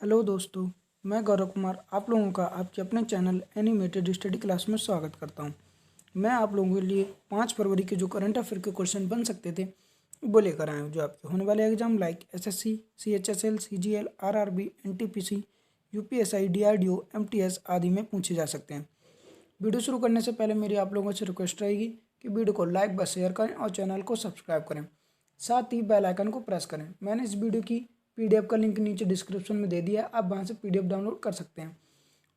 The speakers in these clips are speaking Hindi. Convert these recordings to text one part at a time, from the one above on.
हेलो दोस्तों, मैं गौरव कुमार आप लोगों का आपके अपने चैनल एनिमेटेड स्टडी क्लास में स्वागत करता हूं। मैं आप लोगों के लिए 5 फरवरी के जो करंट अफेयर के क्वेश्चन बन सकते थे वो लेकर आया हूं, जो आपके होने वाले exam like SSC, CHSL, CGL, RRB, NTPC, UPSI, DRDO, MTS आदि में पूछे जा सकते हैं। वीडियो शुरू करने से पहले मेरी आप लोगों से रिक्वेस्ट रहेगी कि वीडियो को लाइक व शेयर करें और चैनल को सब्सक्राइब करें, साथ ही बेल आइकन को प्रेस करें। मैंने इस वीडियो की पीडीएफ का लिंक नीचे डिस्क्रिप्शन में दे दिया है, आप वहां से पीडीएफ डाउनलोड कर सकते हैं।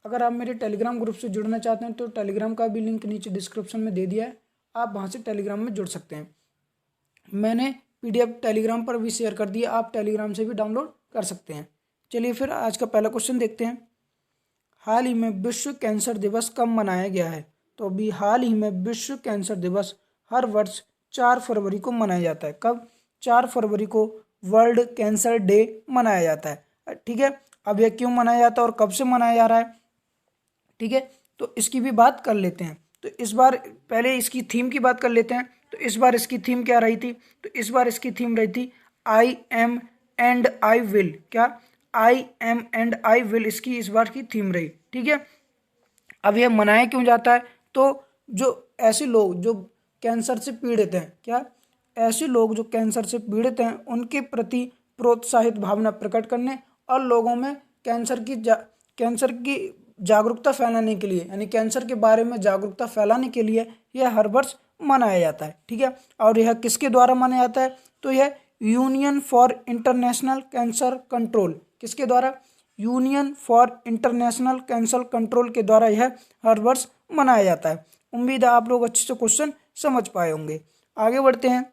अगर आप मेरे टेलीग्राम ग्रुप से जुड़ना चाहते हैं तो टेलीग्राम का भी लिंक नीचे डिस्क्रिप्शन में दे दिया है, आप वहां से टेलीग्राम में जुड़ सकते हैं। मैंने पीडीएफ टेलीग्राम पर भी शेयर कर दिया, आप टेलीग्राम से भी डाउनलोड कर सकते हैं। चलिए फिर आज का पहला क्वेश्चन देखते हैं। हाल ही में विश्व कैंसर दिवस कब मनाया गया है? तो अभी हाल ही में विश्व कैंसर दिवस हर वर्ष 4 फरवरी को मनाया जाता है। कब? 4 फरवरी को वर्ल्ड कैंसर डे मनाया जाता है। ठीक है, अब यह क्यों मनाया जाता है और कब से मनाया जा रहा है? ठीक है, तो इसकी भी बात कर लेते हैं। तो इस बार पहले इसकी थीम की बात कर लेते हैं। तो इस बार इसकी थीम क्या रही थी? तो इस बार इसकी थीम रही थी I am and I will. क्या? I am and I will इसकी इस बार की थीम रही। ठीक है, अब यह मनाया क्यों जाता है? तो जो ऐसे लोग जो कैंसर से पीड़ित हैं, क्या ऐसे लोग जो कैंसर से पीड़ित हैं उनके प्रति प्रोत्साहित भावना प्रकट करने और लोगों में कैंसर की जागरूकता फैलाने के लिए, यानी कैंसर के बारे में जागरूकता फैलाने के लिए यह हर वर्ष मनाया जाता है। ठीक है, और यह किसके द्वारा मनाया जाता है? तो यह union for international cancer control, किसके द्वारा? Union for international cancer control के द्वारा यह हर वर्ष मनाया जाता है। उम्मीद है आप लोग अच्छे से क्वेश्चन समझ पाए होंगे। आगे बढ़ते हैं।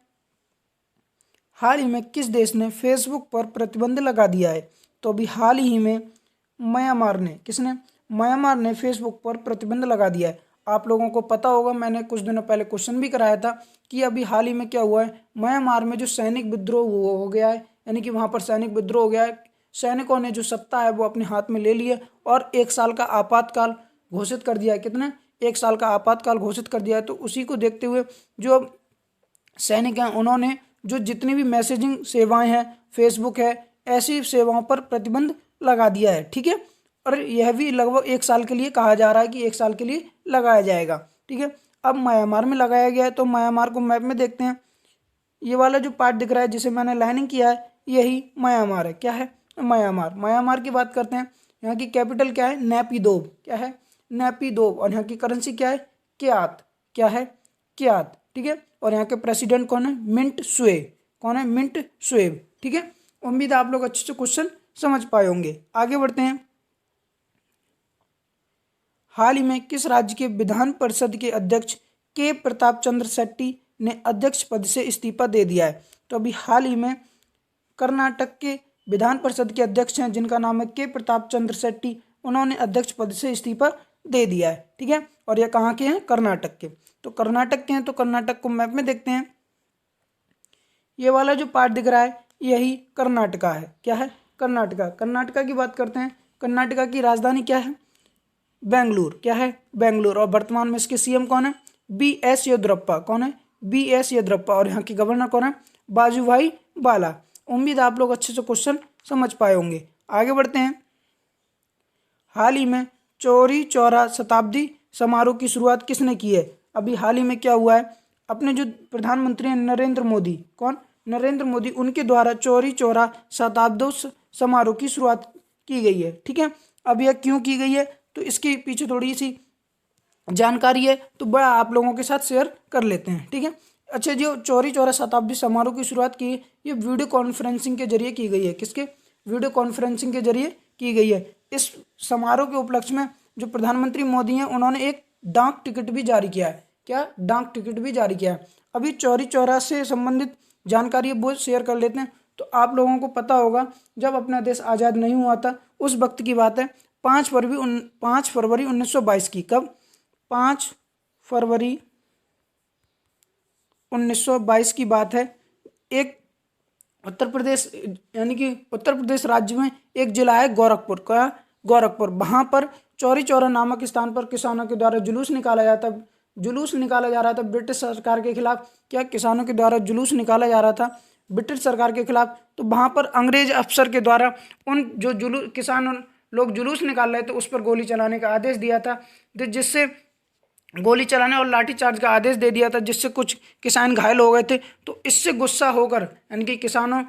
हाल ही में किस देश ने फेसबुक पर प्रतिबंध लगा दिया है? तो अभी हाल ही में म्यांमार ने, किसने? म्यांमार ने फेसबुक पर प्रतिबंध लगा दिया है। आप लोगों को पता होगा, मैंने कुछ दिनों पहले क्वेश्चन भी कराया था कि अभी हाल ही में क्या हुआ है, म्यांमार में जो सैनिक विद्रोह हो गया है, यानी कि वहां पर सैनिक विद्रोह हो गया है। सैनिकों ने जो सत्ता है वो अपने हाथ में ले ली है और 1 साल का आपातकाल घोषित कर दिया है। कितना? 1 साल का आपातकाल घोषित कर दिया है। तो उसी को देखते हुए जो सैनिक हैं उन्होंने जो जितनी भी मैसेजिंग सेवाएं हैं, फेसबुक है, ऐसी सेवाओं पर प्रतिबंध लगा दिया है। ठीक है, और यह भी लगभग 1 साल के लिए कहा जा रहा है कि 1 साल के लिए लगाया जाएगा। ठीक है, अब म्यांमार में लगाया गया है तो म्यांमार को मैप में देखते हैं। ये वाला जो पार्ट दिख रहा है जिसे मैंने लाइनिंग किया है यही म्यांमार है। क्या है? म्यांमार। म्यांमार की बात करते हैं। यहाँ की कैपिटल क्या है? नैपीदोव। क्या है? नैपीदोव। और यहाँ की करेंसी क्या है? क्यात। क्या है? क्यात। ठीक है, और यहाँ के प्रेसिडेंट कौन है? मिंट स्वे। कौन है? मिंट स्वेब। ठीक है, उम्मीद है आप लोग अच्छे से क्वेश्चन समझ पाए होंगे। आगे बढ़ते हैं। हाल ही में किस राज्य के विधान परिषद के अध्यक्ष के प्रताप चंद्र शेट्टी ने अध्यक्ष पद से इस्तीफा दे दिया है? तो अभी हाल ही में कर्नाटक के विधान परिषद के अध्यक्ष हैं जिनका नाम है के प्रताप चंद्र शेट्टी, उन्होंने अध्यक्ष पद से इस्तीफा दे दिया है। ठीक है, और यह कहाँ के हैं? कर्नाटक के। तो कर्नाटक के हैं तो कर्नाटक को मैप में देखते हैं। ये वाला जो पार्ट दिख रहा है यही कर्नाटका है। क्या है? कर्नाटका। कर्नाटका की बात करते हैं। कर्नाटका की राजधानी क्या है? बेंगलुरु। क्या है? बेंगलुरु। और वर्तमान में इसके सीएम कौन है? BS येदियुरप्पा। कौन है? BS येदियुरप्पा। और यहाँ की गवर्नर कौन है? वाजुभाई वाला। उम्मीद आप लोग अच्छे से क्वेश्चन समझ पाए होंगे। आगे बढ़ते हैं। हाल ही में चौरी चौरा शताब्दी समारोह की शुरुआत किसने की है? अभी हाल ही में क्या हुआ है, अपने जो प्रधानमंत्री हैं नरेंद्र मोदी, कौन? नरेंद्र मोदी, उनके द्वारा चौरी चौरा शताब्दी समारोह की शुरुआत की गई है। ठीक है, अब यह क्यों की गई है तो इसके पीछे थोड़ी सी जानकारी है तो बड़ा आप लोगों के साथ शेयर कर लेते हैं। ठीक है, अच्छा, जो चौरी चौरा शताब्दी समारोह की शुरुआत की ये वीडियो कॉन्फ्रेंसिंग के जरिए की गई है। किसके? वीडियो कॉन्फ्रेंसिंग के जरिए की गई है। इस समारोह के उपलक्ष्य में जो प्रधानमंत्री मोदी हैं उन्होंने एक डाक टिकट भी जारी किया है। क्या? डाक टिकट भी जारी किया है। अभी चौरी चौरा से संबंधित जानकारी वो शेयर कर लेते हैं। तो आप लोगों को पता होगा जब अपना देश आज़ाद नहीं हुआ था उस वक्त की बात है, 5 फरवरी 1922 की। कब? 5 फरवरी 1922 की बात है। एक उत्तर प्रदेश, यानी कि उत्तर प्रदेश राज्य में एक जिला है गोरखपुर का, गोरखपुर, वहां पर चौरी चौरा नामक स्थान पर किसानों के द्वारा जुलूस निकाला जा रहा था ब्रिटिश सरकार के खिलाफ। क्या किसानों के द्वारा जुलूस निकाला जा रहा था? ब्रिटिश सरकार के खिलाफ, तो वहाँ पर अंग्रेज अफसर के द्वारा उन जो किसान लोग जुलूस निकाल रहे थे उस पर गोली चलाने का आदेश दिया था, जिससे गोली चलाने और लाठीचार्ज का आदेश दे दिया था, जिससे कुछ किसान घायल हो गए थे। तो इससे गुस्सा होकर, यानी कि किसानों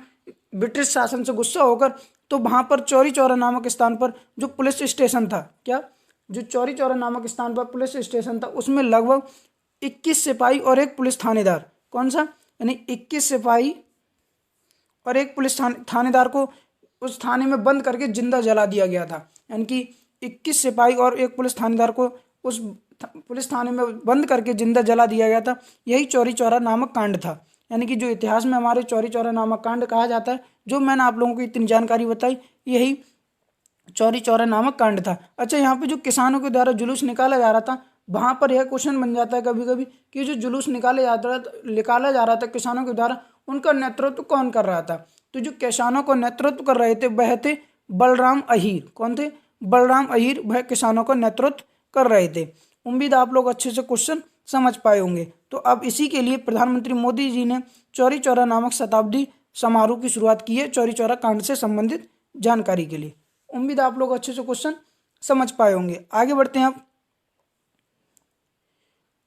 ब्रिटिश शासन से गुस्सा होकर, तो वहाँ पर चौरी चौरा नामक स्थान पर जो पुलिस स्टेशन था, क्या जो चौरी चौरा नामक स्थान पर पुलिस स्टेशन था, उसमें लगभग 21 सिपाही और एक पुलिस थानेदार, कौन सा, यानी 21 सिपाही और एक पुलिस थानेदार को उस थाने में बंद करके जिंदा जला दिया गया था। यानी कि 21 सिपाही और एक पुलिस थानेदार को उस पुलिस थाने में बंद करके जिंदा जला दिया गया था। यही चौरी चौरा नामक कांड था, यानी कि जो इतिहास में हमारे चौरी चौरा नामक कांड कहा जाता है, जो मैंने आप लोगों को इतनी जानकारी बताई, यही चौरी चौरा नामक कांड था। अच्छा, यहाँ पे जो किसानों के द्वारा जुलूस निकाला जा रहा था, वहाँ पर यह क्वेश्चन बन जाता है कभी कभी कि जो जुलूस निकाला जा रहा था किसानों के द्वारा, उनका नेतृत्व कौन कर रहा था। तो जो किसानों को नेतृत्व कर रहे थे वह थे बलराम अहीर। कौन थे? बलराम अहीर, वह किसानों का नेतृत्व कर रहे थे। उम्मीद आप लोग अच्छे से क्वेश्चन समझ पाए होंगे। तो अब इसी के लिए प्रधानमंत्री मोदी जी ने चौरी चौरा नामक शताब्दी समारोह की शुरुआत की है, चौरी चौरा कांड से संबंधित जानकारी के लिए। उम्मीद आप लोग अच्छे से क्वेश्चन समझ पाए होंगे। आगे बढ़ते हैं। अब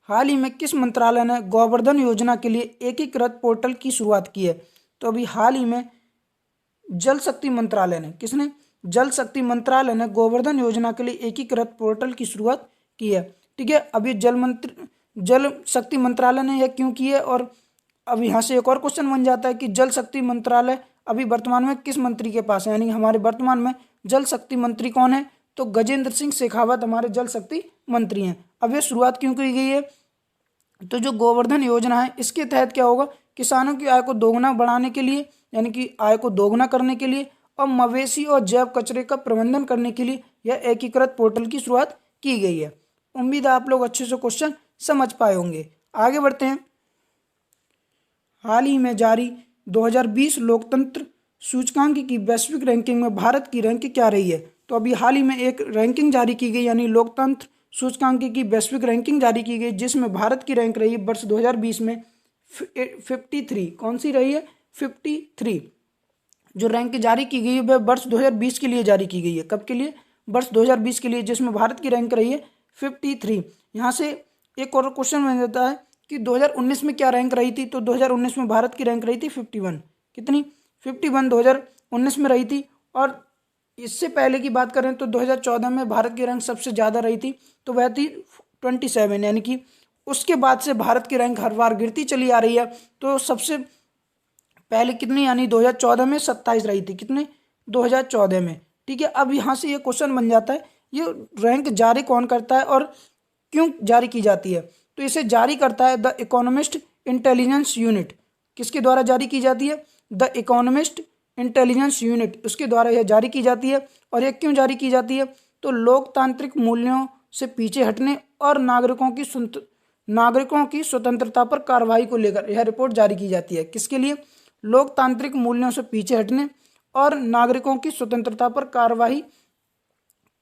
हाल ही में किस मंत्रालय ने गोवर्धन योजना के लिए एकीकृत पोर्टल की शुरुआत की है? तो अभी हाल ही में जल शक्ति मंत्रालय ने, किसने? जल शक्ति मंत्रालय ने गोवर्धन योजना के लिए एकीकृत पोर्टल की शुरुआत की है। ठीक है, अभी जल शक्ति मंत्रालय ने यह क्यों की है? और अब यहाँ से एक और क्वेश्चन बन जाता है कि जल शक्ति मंत्रालय अभी वर्तमान में किस मंत्री के पास है, यानी हमारे वर्तमान में जल शक्ति मंत्री कौन है? तो गजेंद्र सिंह शेखावत हमारे जल शक्ति मंत्री हैं। अब ये शुरुआत क्यों की गई है? तो जो गोवर्धन योजना है, इसके तहत क्या होगा, किसानों की आय को दोगुना बढ़ाने के लिए, यानी कि आय को दोगुना करने के लिए, और मवेशी और जैव कचरे का प्रबंधन करने के लिए यह एकीकृत पोर्टल की शुरुआत की गई है। उम्मीद है आप लोग अच्छे से क्वेश्चन समझ पाए होंगे। आगे बढ़ते हैं। हाल ही में जारी 2020 लोकतंत्र सूचकांक की वैश्विक रैंकिंग में भारत की रैंक क्या रही है? तो अभी हाल ही में एक रैंकिंग जारी की गई, यानी लोकतंत्र सूचकांक की वैश्विक रैंकिंग जारी की गई, जिसमें भारत की रैंक रही वर्ष 2020 में 53। कौन सी रही है? 53। जो रैंक जारी की गई है वह वर्ष 2020 के लिए जारी की गई है। कब के लिए? वर्ष 2020 के लिए, जिसमें भारत की रैंक रही है 53। यहाँ से एक और क्वेश्चन बन जाता है कि 2019 में क्या रैंक रही थी? तो 2019 में भारत की रैंक रही थी 51। कितनी? 51 2019 में रही थी। और इससे पहले की बात करें तो 2014 में भारत की रैंक सबसे ज़्यादा रही थी, तो वह थी 27, यानी कि उसके बाद से भारत की रैंक हर बार गिरती चली आ रही है। तो सबसे पहले कितनी, यानी 2014 में 27 रही थी। कितने? 2014 में। ठीक है, अब यहाँ से ये क्वेश्चन बन जाता है, ये रैंक जारी कौन करता है और क्यों जारी की जाती है? तो इसे जारी करता है द इकोनॉमिस्ट इंटेलिजेंस यूनिट। किसके द्वारा जारी की जाती है? द इकोनॉमिस्ट इंटेलिजेंस यूनिट, उसके द्वारा यह जारी की जाती है। और यह क्यों जारी की जाती है? तो लोकतांत्रिक मूल्यों से पीछे हटने और नागरिकों की स्वतंत्रता पर कार्रवाई को लेकर यह रिपोर्ट जारी की जाती है। किसके लिए? लोकतांत्रिक मूल्यों से पीछे हटने और नागरिकों की स्वतंत्रता पर कार्रवाई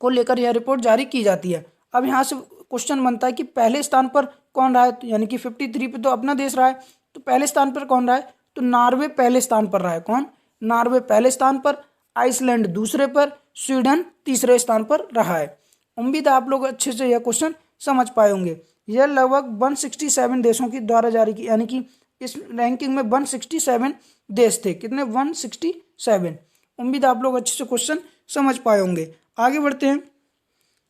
को लेकर यह रिपोर्ट जारी की जाती है। अब यहाँ से क्वेश्चन बनता है कि पहले स्थान पर कौन रहा है? यानी कि 53 पे तो अपना देश रहा है, तो पहले स्थान पर कौन रहा है? तो नॉर्वे पहले स्थान पर रहा है। कौन? नॉर्वे पहले स्थान पर, आइसलैंड दूसरे पर, स्वीडन तीसरे स्थान पर रहा है। उम्मीद है आप लोग अच्छे से यह क्वेश्चन समझ पाए होंगे। यह लगभग 167 देशों की द्वारा जारी की, यानी कि इस रैंकिंग में 167 देश थे। कितने? 167। उम्मीद आप लोग अच्छे से क्वेश्चन समझ पाए होंगे। आगे बढ़ते हैं।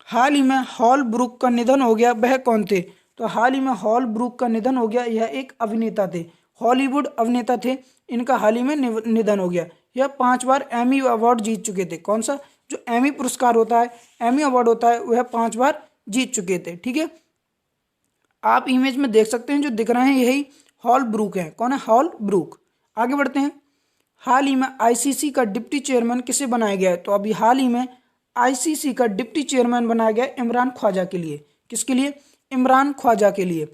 हाल ही में हॉल ब्रूक का निधन हो गया, वह कौन थे? तो हाल ही में हॉल ब्रूक का निधन हो गया, यह एक अभिनेता थे, हॉलीवुड अभिनेता थे। इनका हाल ही में निधन हो गया। यह 5 बार एमी अवार्ड जीत चुके थे। कौन सा? जो एमी पुरस्कार होता है, एमी अवार्ड होता है, वह 5 बार जीत चुके थे। ठीक है, आप इमेज में देख सकते हैं, जो दिख रहे हैं यही हॉल ब्रूक है। कौन है? Hall Brook. आगे बढ़ते हैं। हाल ही में आईसीसी का डिप्टी चेयरमैन किसे बनाया गया है? तो अभी हाल ही में आईसीसी का डिप्टी चेयरमैन बनाया गया इमरान ख्वाजा के लिए। किसके लिए? इमरान ख्वाजा के लिए।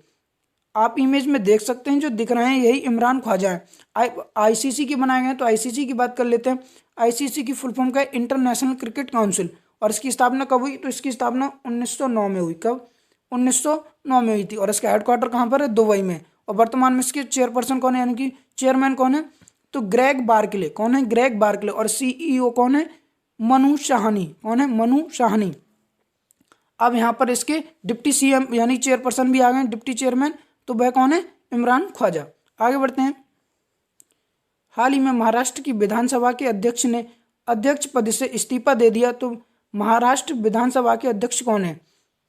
आप इमेज में देख सकते हैं, जो दिख रहे हैं यही इमरान ख्वाजा है। आईसीसी की बनाए गए, तो आईसीसी की बात कर लेते हैं। आईसीसी की फुल फॉर्म क्या है? International cricket council. और इसकी स्थापना कब हुई? तो इसकी स्थापना 1909 में हुई। कब? 1909 में हुई थी। और इसका हेडक्वार्टर कहाँ पर है? दुबई में। और वर्तमान में इसके चेयरपर्सन कौन है, यानी कि चेयरमैन कौन है? तो ग्रेग बार्कले, कौन है? Greg Barclay. और CEO कौन है? मनु साहनी। कौन है? मनु साहनी। अब यहाँ पर इसके डिप्टी CM यानी चेयरपर्सन भी आ गए, डिप्टी चेयरमैन, तो वह कौन है? इमरान ख्वाजा। आगे बढ़ते हैं। हाल ही में महाराष्ट्र की विधानसभा के अध्यक्ष ने अध्यक्ष पद से इस्तीफा दे दिया, तो महाराष्ट्र विधानसभा के अध्यक्ष कौन है?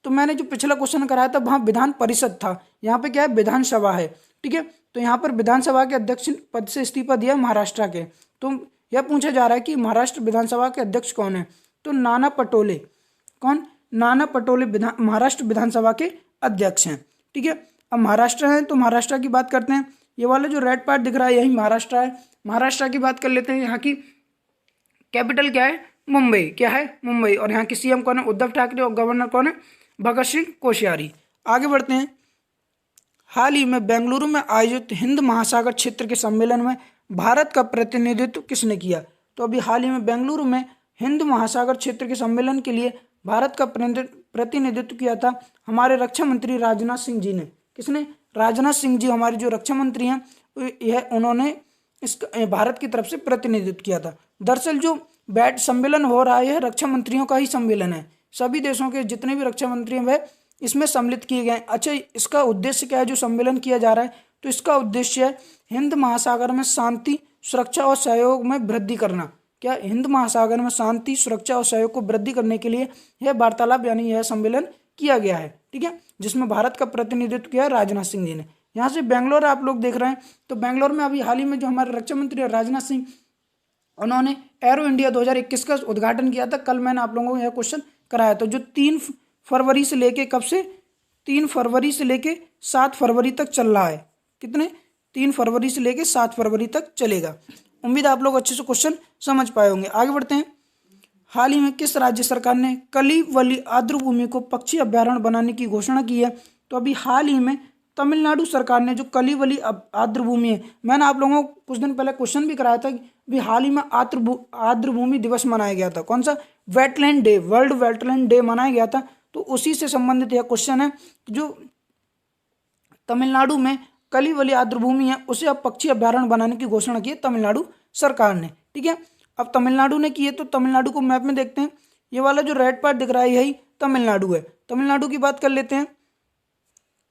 तो मैंने जो पिछला क्वेश्चन कराया था वहाँ विधान परिषद था, यहाँ पे क्या है? विधानसभा है। ठीक है, तो यहाँ पर विधानसभा के अध्यक्ष पद से इस्तीफा दिया महाराष्ट्र के। तो यह पूछा जा रहा है कि महाराष्ट्र विधानसभा के अध्यक्ष कौन है? तो नाना पटोले। कौन? नाना पटोले महाराष्ट्र विधानसभा के अध्यक्ष हैं। ठीक है, अब महाराष्ट्र है तो महाराष्ट्र की बात करते हैं। ये वाला जो रेड पार्ट दिख रहा है यही महाराष्ट्र है। महाराष्ट्र की बात कर लेते हैं। यहाँ की कैपिटल क्या है? मुंबई। क्या है? मुंबई। और यहाँ की CM कौन है? उद्धव ठाकरे। और गवर्नर कौन है? भगत सिंह कोश्यारी। आगे बढ़ते हैं। हाल ही में बेंगलुरु में आयोजित हिंद महासागर क्षेत्र के सम्मेलन में भारत का प्रतिनिधित्व किसने किया? तो अभी हाल ही में बेंगलुरु में हिंद महासागर क्षेत्र के सम्मेलन के लिए भारत का प्रतिनिधित्व किया था हमारे रक्षा मंत्री राजनाथ सिंह जी ने। किसने? राजनाथ सिंह जी हमारे जो रक्षा मंत्री हैं, यह उन्होंने इस भारत की तरफ से प्रतिनिधित्व किया था। दरअसल जो बैट सम्मेलन हो रहा है यह रक्षा मंत्रियों का ही सम्मेलन है। सभी देशों के जितने भी रक्षा मंत्री हैं वह इसमें सम्मिलित किए गए। अच्छा, इसका उद्देश्य क्या है जो सम्मेलन किया जा रहा है? तो इसका उद्देश्य है हिंद महासागर में शांति, सुरक्षा और सहयोग में वृद्धि करना। क्या? हिंद महासागर में शांति, सुरक्षा और सहयोग को वृद्धि करने के लिए यह वार्तालाप यानी यह सम्मेलन किया गया है। ठीक है, जिसमें भारत का प्रतिनिधित्व किया है राजनाथ सिंह जी ने। यहाँ से बेंगलोर आप लोग देख रहे हैं, तो बेंगलोर में अभी हाल ही में जो हमारे रक्षा मंत्री राजनाथ सिंह, उन्होंने एरो इंडिया 2021 का उद्घाटन किया था। कल मैंने आप लोगों को यह क्वेश्चन कराया था, जो 3 फरवरी से लेके कब से? 3 फरवरी से लेके 7 फरवरी तक चल रहा है। कितने? 3 फरवरी से लेके 7 फरवरी तक चलेगा। उम्मीद आप लोग अच्छे से क्वेश्चन समझ पाए होंगे। आगे बढ़ते हैं। हाल ही में किस राज्य सरकार ने कलिवली आर्द्रभूमि को पक्षी अभ्यारण्य बनाने की घोषणा की है? तो अभी हाल ही में तमिलनाडु सरकार ने जो कलिवली आर्द्रभूमि है, मैंने आप लोगों को कुछ दिन पहले क्वेश्चन भी कराया था कि अभी हाल ही में आर्द्रभूमि दिवस मनाया गया था। कौन सा? Wetland day, world wetland day मनाया गया था। तो उसी से संबंधित यह क्वेश्चन है। जो तमिलनाडु में कलिवली आर्द्रभूमि है उसे अब पक्षी अभ्यारण्य बनाने की घोषणा की है तमिलनाडु सरकार ने। ठीक है, अब तमिलनाडु ने की है तो तमिलनाडु को मैप में देखते हैं। ये वाला जो रेड पार्ट दिख रहा है यही तमिलनाडु है। तमिलनाडु की बात कर लेते हैं।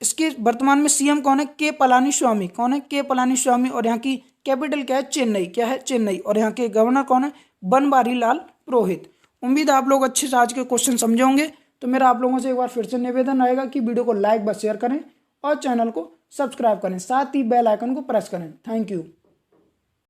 इसके वर्तमान में CM कौन है? के पलानीस्वामी। कौन है? के पलानीस्वामी। और यहाँ की कैपिटल क्या है? चेन्नई। क्या है? चेन्नई। और यहाँ के गवर्नर कौन है? बनवारी लाल पुरोहित। उम्मीद है आप लोग अच्छे से आज के क्वेश्चन समझे होंगे। तो मेरा आप लोगों से एक बार फिर से निवेदन रहेगा कि वीडियो को लाइक व शेयर करें और चैनल को सब्सक्राइब करें, साथ ही बेल आइकन को प्रेस करें। Thank you.